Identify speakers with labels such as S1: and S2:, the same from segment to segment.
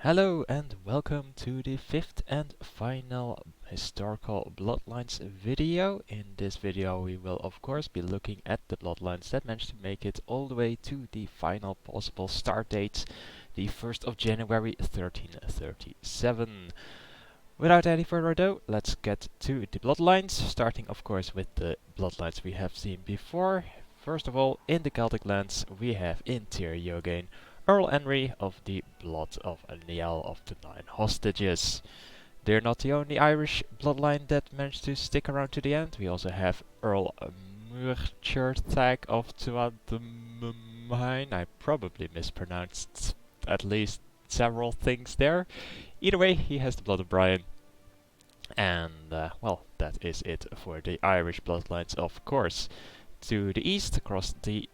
S1: Hello and welcome to the fifth and final historical bloodlines video. In this video we will of course be looking at the bloodlines that managed to make it all the way to the final possible start date, the 1st of January 1337. Without any further ado, let's get to the bloodlines, starting of course with the bloodlines we have seen before. First of all, in the Celtic lands we have in Tir Yoghain Earl Henry of the blood of Niall of the Nine Hostages. They're not the only Irish bloodline that managed to stick around to the end. We also have Earl Muirchertag of Tuathamumain. I probably mispronounced at least several things there. Either way, he has the blood of Brian. And, well, that is it for the Irish bloodlines, of course. To the east, across the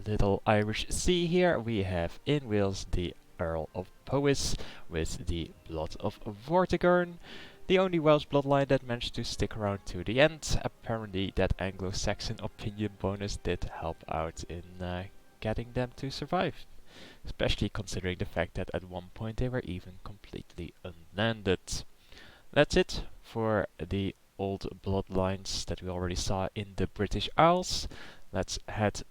S1: Little Irish Sea here, we have in Wales the Earl of Powys with the blood of Vortigern. The only Welsh bloodline that managed to stick around to the end. Apparently that Anglo-Saxon opinion bonus did help out in getting them to survive. Especially considering the fact that at one point they were even completely unlanded. That's it for the old bloodlines that we already saw in the British Isles. Let's head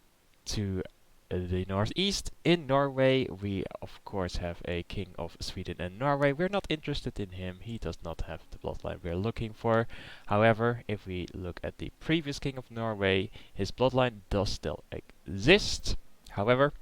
S1: to the northeast. In Norway, we of course have a king of Sweden and Norway. We're not interested in him. He does not have the bloodline we're looking for. However, if we look at the previous king of Norway, his bloodline does still exist. However,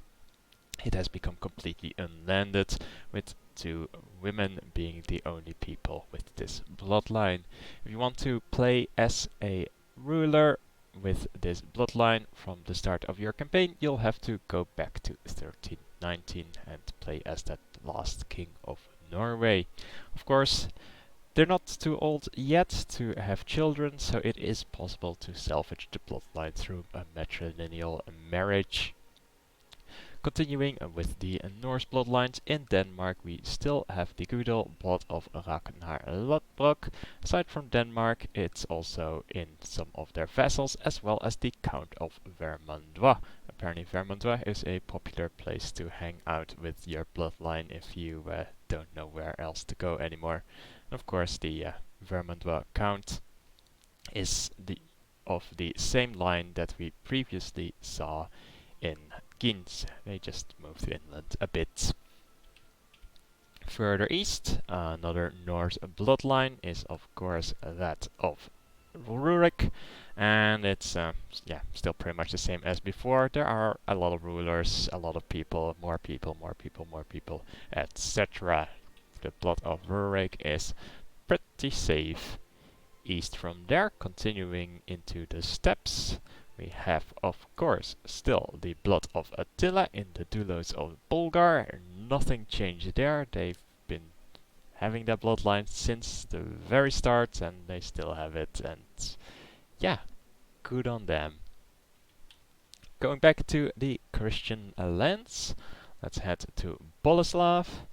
S1: it has become completely unlanded, with two women being the only people with this bloodline. If you want to play as a ruler with this bloodline from the start of your campaign, you'll have to go back to 1319 and play as that last king of Norway. Of course, they're not too old yet to have children, so it is possible to salvage the bloodline through a matrilineal marriage. Continuing with the Norse bloodlines, in Denmark we still have the good old blood of Ragnar Lodbrok. Aside from Denmark, it's also in some of their vassals, as well as the Count of Vermandois. Apparently Vermandois is a popular place to hang out with your bloodline if you don't know where else to go anymore. And of course the Vermandois Count is of the same line that we previously saw in Gins. They just moved inland a bit. Further east, another Norse bloodline is of course that of Rurik, and it's still pretty much the same as before. There are a lot of rulers, a lot of people, more people, etc. The blood of Rurik is pretty safe. East from there, continuing into the steppes, we have, of course, still the blood of Attila in the Dulos of Bulgar. Nothing changed there. They've been having that bloodline since the very start, and they still have it. And yeah, good on them. Going back to the Christian lands, let's head to Boleslav,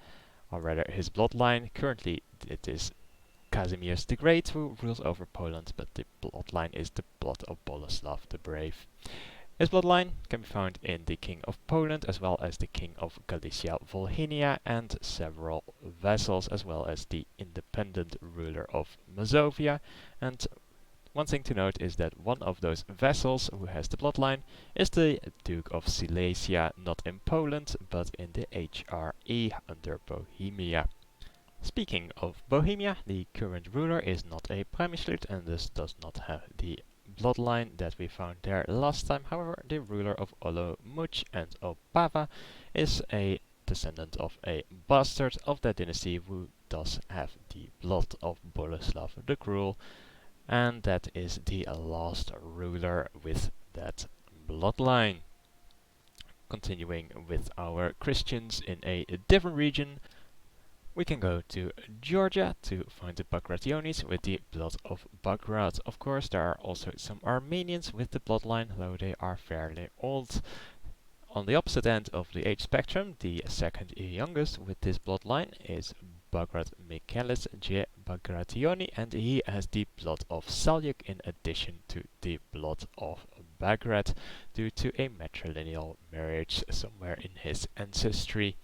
S1: or rather his bloodline. Currently, it is Casimir the Great who rules over Poland, but the bloodline is the blood of Boleslav the Brave. His bloodline can be found in the King of Poland, as well as the King of Galicia Volhynia, and several vassals, as well as the independent ruler of Mazovia. And one thing to note is that one of those vassals who has the bloodline is the Duke of Silesia, not in Poland, but in the HRE under Bohemia. Speaking of Bohemia, the current ruler is not a Premierslid and thus does not have the bloodline that we found there last time. However, the ruler of Olomouc and Opava is a descendant of a bastard of that dynasty who does have the blood of Boleslav the Cruel, and that is the last ruler with that bloodline. Continuing with our Christians in a different region, we can go to Georgia to find the Bagrationis with the blood of Bagrat. Of course, there are also some Armenians with the bloodline, though they are fairly old. On the opposite end of the age spectrum, the second youngest with this bloodline is Bagrat Michaelis J. Bagrationi, and he has the blood of Salyuk in addition to the blood of Bagrat due to a matrilineal marriage somewhere in his ancestry.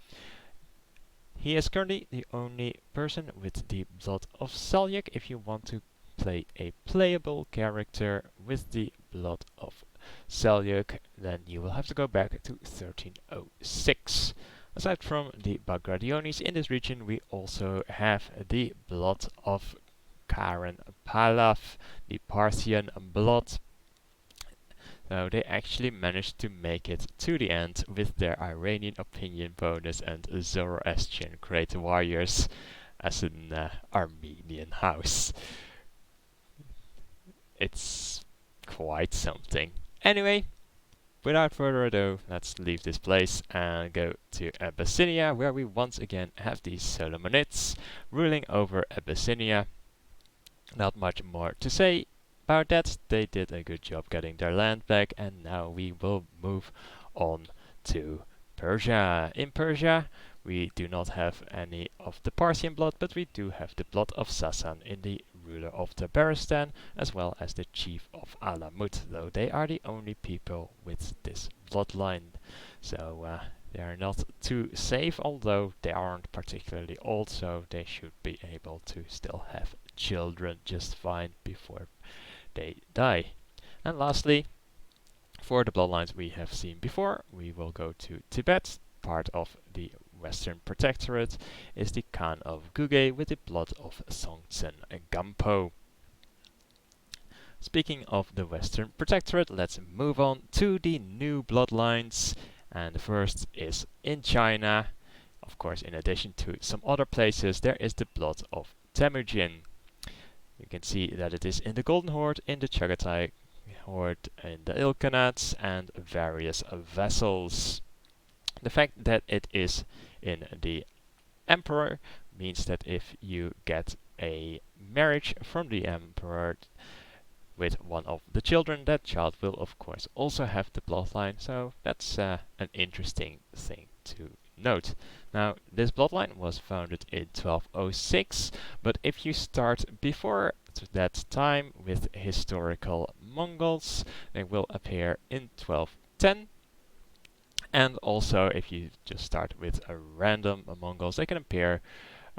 S1: He is currently the only person with the blood of Seljuk. If you want to play a playable character with the blood of Seljuk, then you will have to go back to 1306. Aside from the Bagradionis in this region, we also have the blood of Karen Palaf, the Parthian blood. So they actually managed to make it to the end with their Iranian opinion bonus and Zoroastrian great warriors as an Armenian house. It's quite something. Anyway, without further ado, let's leave this place and go to Abyssinia, where we once again have the Solomonids ruling over Abyssinia. Not much more to say about that. They did a good job getting their land back, and now we will move on to Persia. In Persia, we do not have any of the Parthian blood, but we do have the blood of Sasan in the ruler of Tabaristan, as well as the chief of Alamut, though they are the only people with this bloodline. So they are not too safe, although they aren't particularly old, so they should be able to still have children just fine before they die. And lastly, for the bloodlines we have seen before, we will go to Tibet. Part of the Western Protectorate is the Khan of Guge with the blood of Songtsen Gampo. Speaking of the Western Protectorate, let's move on to the new bloodlines. And the first is in China. Of course, in addition to some other places, there is the blood of Temujin. You can see that it is in the Golden Horde, in the Chagatai Horde, in the Ilkhanate, and various vessels. The fact that it is in the Emperor means that if you get a marriage from the Emperor with one of the children, that child will of course also have the bloodline, so that's an interesting thing to note. Now, this bloodline was founded in 1206, but if you start before that time with historical Mongols, they will appear in 1210. And also, if you just start with a random Mongols, they can appear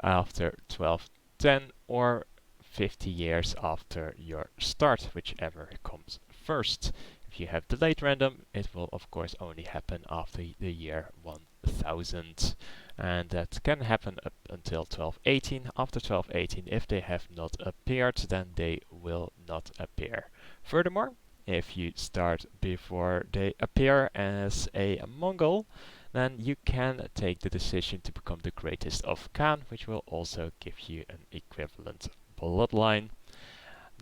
S1: after 1210 or 50 years after your start, whichever comes first. If you have the late random, it will of course only happen after the year 1000. And that can happen up until 1218. After 1218, if they have not appeared, then they will not appear. Furthermore, if you start before they appear as a Mongol, then you can take the decision to become the greatest of Khan, which will also give you an equivalent bloodline,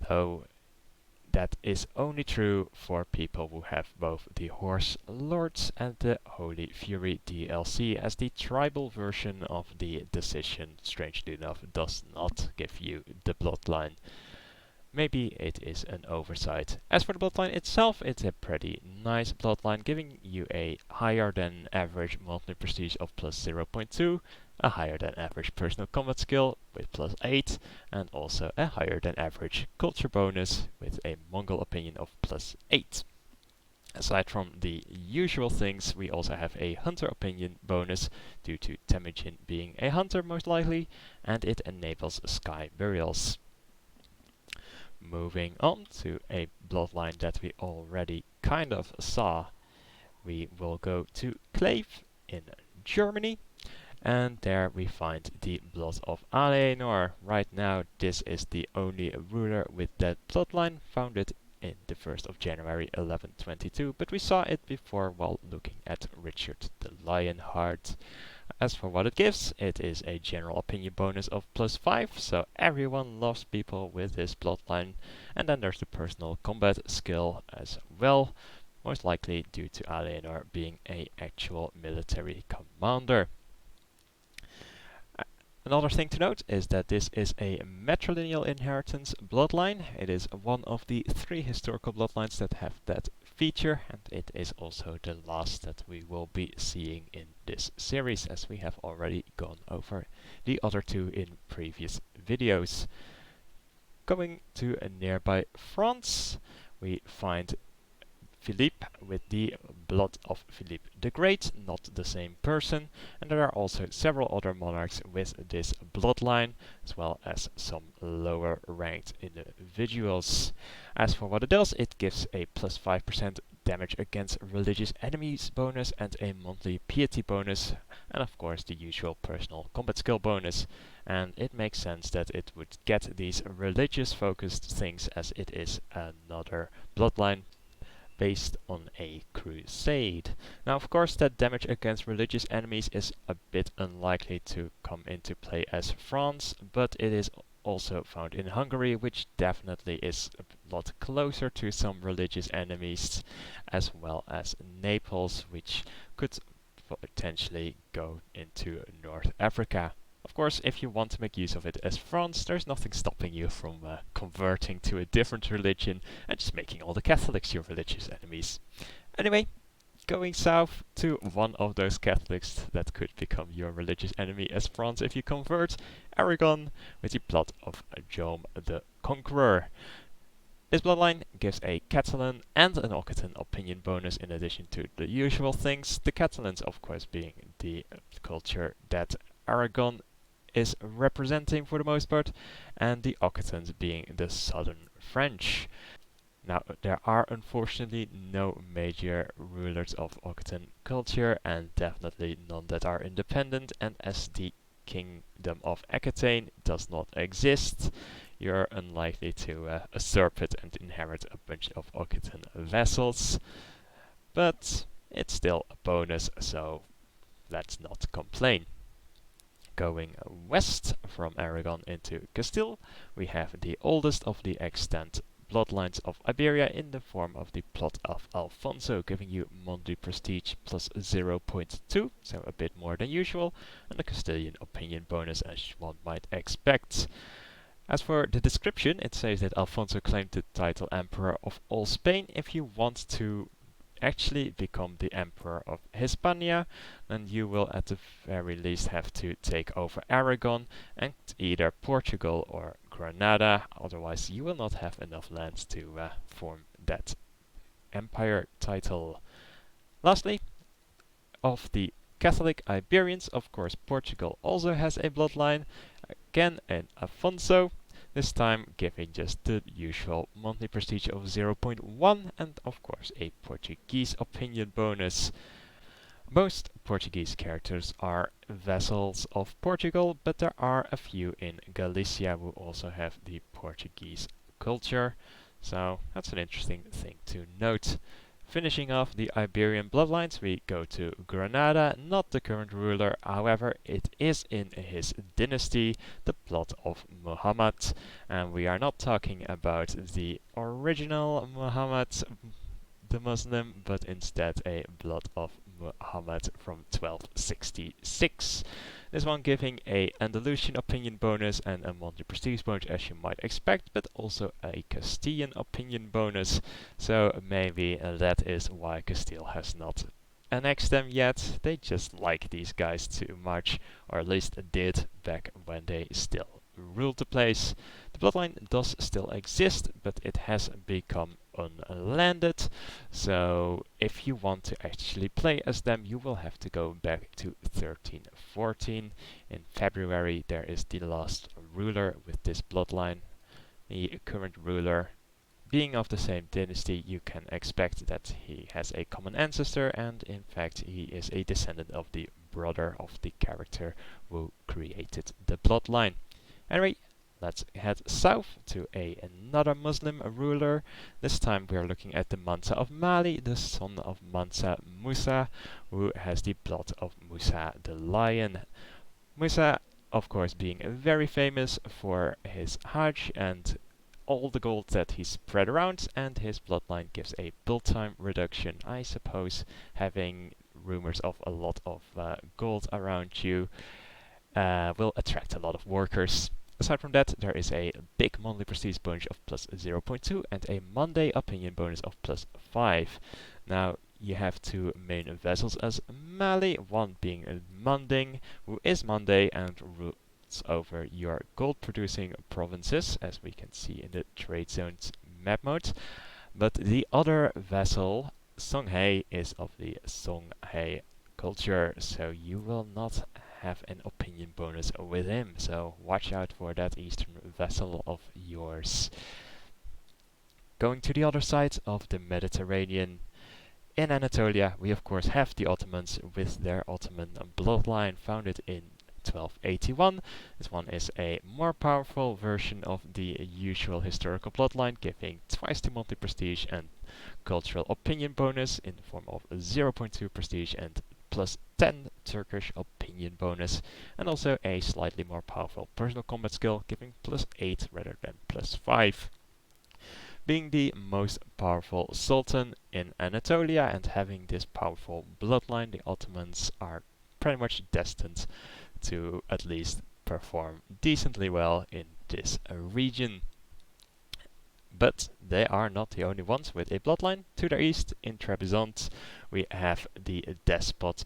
S1: though that is only true for people who have both the Horse Lords and the Holy Fury DLC, as the tribal version of the decision, strangely enough, does not give you the bloodline. Maybe it is an oversight. As for the bloodline itself, it's a pretty nice bloodline, giving you a higher than average monthly prestige of plus 0.2, a higher than average personal combat skill with plus 8, and also a higher than average culture bonus with a Mongol opinion of plus 8. Aside from the usual things, we also have a hunter opinion bonus due to Temujin being a hunter most likely, and it enables sky burials. Moving on to a bloodline that we already kind of saw, we will go to Kleve in Germany, and there we find the blood of Alienor. Right now, this is the only ruler with that bloodline, founded in the 1st of January 1122, but we saw it before while looking at Richard the Lionheart. As for what it gives, it is a general opinion bonus of plus 5, so everyone loves people with this bloodline. And then there's the personal combat skill as well, most likely due to Alienor being an actual military commander. Another thing to note is that this is a matrilineal inheritance bloodline. It is one of the 3 historical bloodlines that have that feature, and it is also the last that we will be seeing in this series, as we have already gone over the other 2 in previous videos. Going to nearby France, we find Philippe with the blood of Philippe the Great, not the same person, and there are also several other monarchs with this bloodline, as well as some lower ranked individuals. As for what it does, it gives a plus 5% damage against religious enemies bonus and a monthly piety bonus, and of course the usual personal combat skill bonus. And it makes sense that it would get these religious focused things, as it is another bloodline based on a crusade. Now of course that damage against religious enemies is a bit unlikely to come into play as France, but it is also found in Hungary, which definitely is a lot closer to some religious enemies, as well as Naples, which could potentially go into North Africa. Of course, if you want to make use of it as France, there's nothing stopping you from converting to a different religion and just making all the Catholics your religious enemies. Anyway, going south to one of those Catholics that could become your religious enemy as France if you convert, Aragon with the blood of Jaume the Conqueror. This bloodline gives a Catalan and an Occitan opinion bonus in addition to the usual things, the Catalans of course being the culture that Aragon is representing for the most part, and the Occitans being the southern French. Now, there are unfortunately no major rulers of Occitan culture, and definitely none that are independent, and as the Kingdom of Aquitaine does not exist, you're unlikely to usurp it and inherit a bunch of Occitan vassals, but it's still a bonus, so let's not complain. Going west from Aragon into Castile, we have the oldest of the extant bloodlines of Iberia in the form of the plot of Alfonso, giving you monthly prestige plus 0.2, so a bit more than usual, and a Castilian opinion bonus as one might expect. As for the description, it says that Alfonso claimed the title Emperor of all Spain. If you want to actually become the Emperor of Hispania, then you will at the very least have to take over Aragon and either Portugal or Granada, otherwise you will not have enough lands to form that empire title. Lastly, of the Catholic Iberians, of course Portugal also has a bloodline, again an Afonso, this time giving just the usual monthly prestige of 0.1 and of course a Portuguese opinion bonus. Most Portuguese characters are vassals of Portugal, but there are a few in Galicia who also have the Portuguese culture, so that's an interesting thing to note. Finishing off the Iberian bloodlines, we go to Granada, not the current ruler, however it is in his dynasty, the blood of Muhammad, and we are not talking about the original Muhammad the Muslim, but instead a blood of Muhammad from 1266. This one giving a Andalusian opinion bonus and a monthly prestige bonus as you might expect, but also a Castilian opinion bonus, so maybe that is why Castile has not annexed them yet. They just like these guys too much, or at least did back when they still ruled the place. The bloodline does still exist, but it has become unlanded, so if you want to actually play as them, you will have to go back to 1314. In February there is the last ruler with this bloodline. The current ruler being of the same dynasty, you can expect that he has a common ancestor, and in fact he is a descendant of the brother of the character who created the bloodline. Anyway, let's head south to another Muslim ruler. This time we are looking at the Mansa of Mali, the son of Mansa Musa, who has the blood of Musa the Lion. Musa, of course, being very famous for his Hajj and all the gold that he spread around, and his bloodline gives a build time reduction. I suppose having rumors of a lot of gold around you will attract a lot of workers. Aside from that, there is a big monthly prestige bonus of plus 0.2 and a Monday opinion bonus of plus 5. Now, you have two main vessels as Mali, one being Manding, who is Monday and rules over your gold producing provinces, as we can see in the trade zones map mode. But the other vassal, Songhai, is of the Songhai culture, so you will not have an opinion bonus with him, so watch out for that eastern vassal of yours. Going to the other side of the Mediterranean, in Anatolia, we of course have the Ottomans with their Ottoman bloodline founded in 1281. This one is a more powerful version of the usual historical bloodline, giving twice the monthly prestige and cultural opinion bonus in the form of 0.2 prestige and plus 10 Turkish opinion bonus, and also a slightly more powerful personal combat skill, giving plus 8 rather than plus 5. Being the most powerful sultan in Anatolia and having this powerful bloodline, the Ottomans are pretty much destined to at least perform decently well in this region. But they are not the only ones with a bloodline. To their east, in Trebizond, we have the despot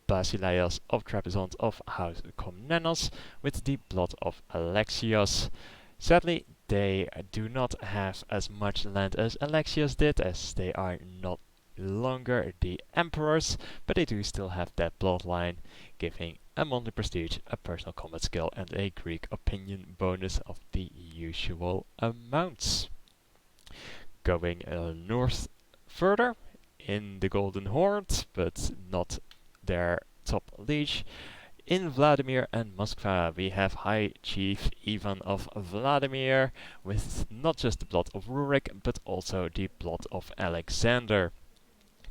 S1: Basileios of Trebizond of House Komnenos with the blood of Alexios. Sadly, they do not have as much land as Alexios did, as they are not longer the emperors, but they do still have that bloodline, giving a monthly prestige, a personal combat skill, and a Greek opinion bonus of the usual amounts. Going north further, in the Golden Horde, but not their top liege, in Vladimir and Moskva, we have High Chief Ivan of Vladimir, with not just the blood of Rurik, but also the blood of Alexander,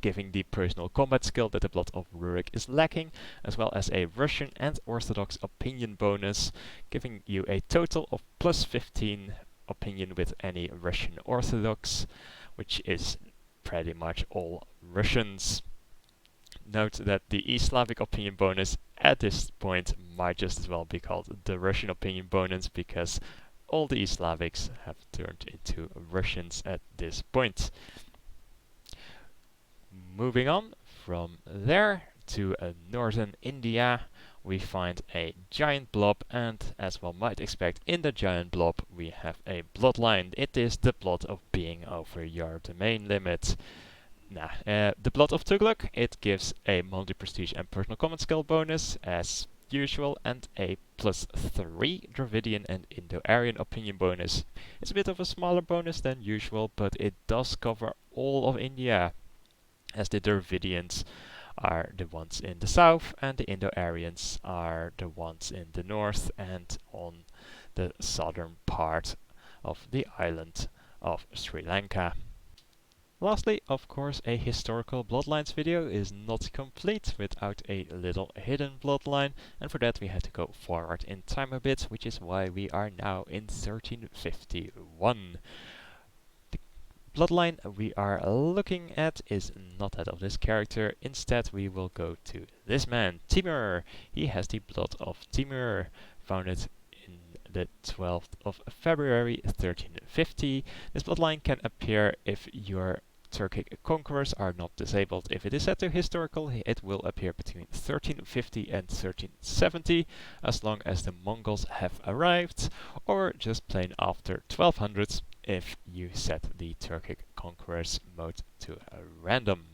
S1: giving the personal combat skill that the blood of Rurik is lacking, as well as a Russian and Orthodox opinion bonus, giving you a total of plus 15 opinion with any Russian Orthodox, which is pretty much all Russians. Note that the East Slavic opinion bonus at this point might just as well be called the Russian opinion bonus, because all the East Slavics have turned into Russians at this point. Moving on from there to northern India, we find a giant blob, and as one might expect in the giant blob, we have a bloodline. It is the blood of being over your domain limit. The blood of Tughlaq, it gives a monthly prestige and personal combat skill bonus as usual, and a plus 3 Dravidian and Indo-Aryan opinion bonus. It's a bit of a smaller bonus than usual, but it does cover all of India, as the Dravidians are the ones in the south and the Indo-Aryans are the ones in the north and on the southern part of the island of Sri Lanka. Lastly, of course, a historical bloodlines video is not complete without a little hidden bloodline, and for that we have to go forward in time a bit, which is why we are now in 1351. The bloodline we are looking at is not that of this character. Instead, we will go to this man, Timur. He has the blood of Timur, founded in the 12th of February 1350. This bloodline can appear if your Turkic conquerors are not disabled. If it is set to historical, it will appear between 1350 and 1370, as long as the Mongols have arrived, or just plain after 1200 if you set the Turkic conquerors mode to a random.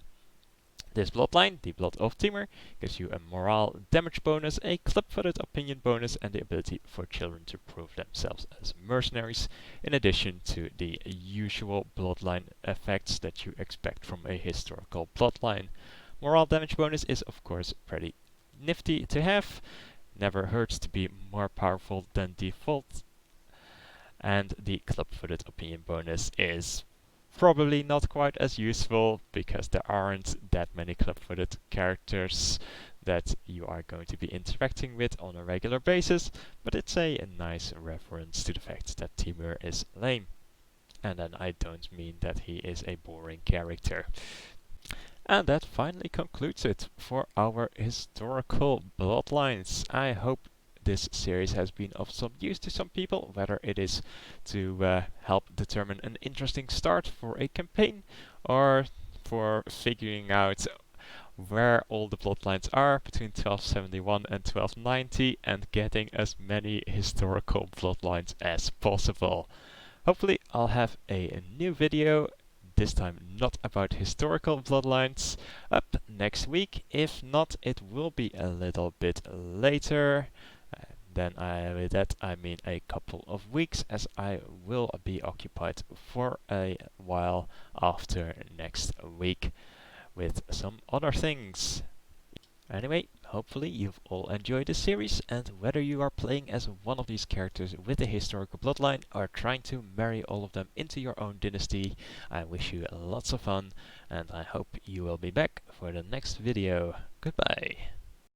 S1: This bloodline, the blood of Timur, gives you a morale damage bonus, a club-footed opinion bonus, and the ability for children to prove themselves as mercenaries, in addition to the usual bloodline effects that you expect from a historical bloodline. Morale damage bonus is of course pretty nifty to have, never hurts to be more powerful than default, and the club-footed opinion bonus is probably not quite as useful because there aren't that many club-footed characters that you are going to be interacting with on a regular basis, but it's a nice reference to the fact that Timur is lame. And then I don't mean that he is a boring character. And that finally concludes it for our historical bloodlines. I hope this series has been of some use to some people, whether it is to help determine an interesting start for a campaign, or for figuring out where all the bloodlines are between 1271 and 1290 and getting as many historical bloodlines as possible. Hopefully I'll have a new video this time not about historical bloodlines, up next week. If not, it will be a little bit later. With that I mean a couple of weeks, as I will be occupied for a while after next week with some other things. Anyway, hopefully you've all enjoyed this series, and whether you are playing as one of these characters with a historical bloodline or trying to marry all of them into your own dynasty, I wish you lots of fun, and I hope you will be back for the next video. Goodbye.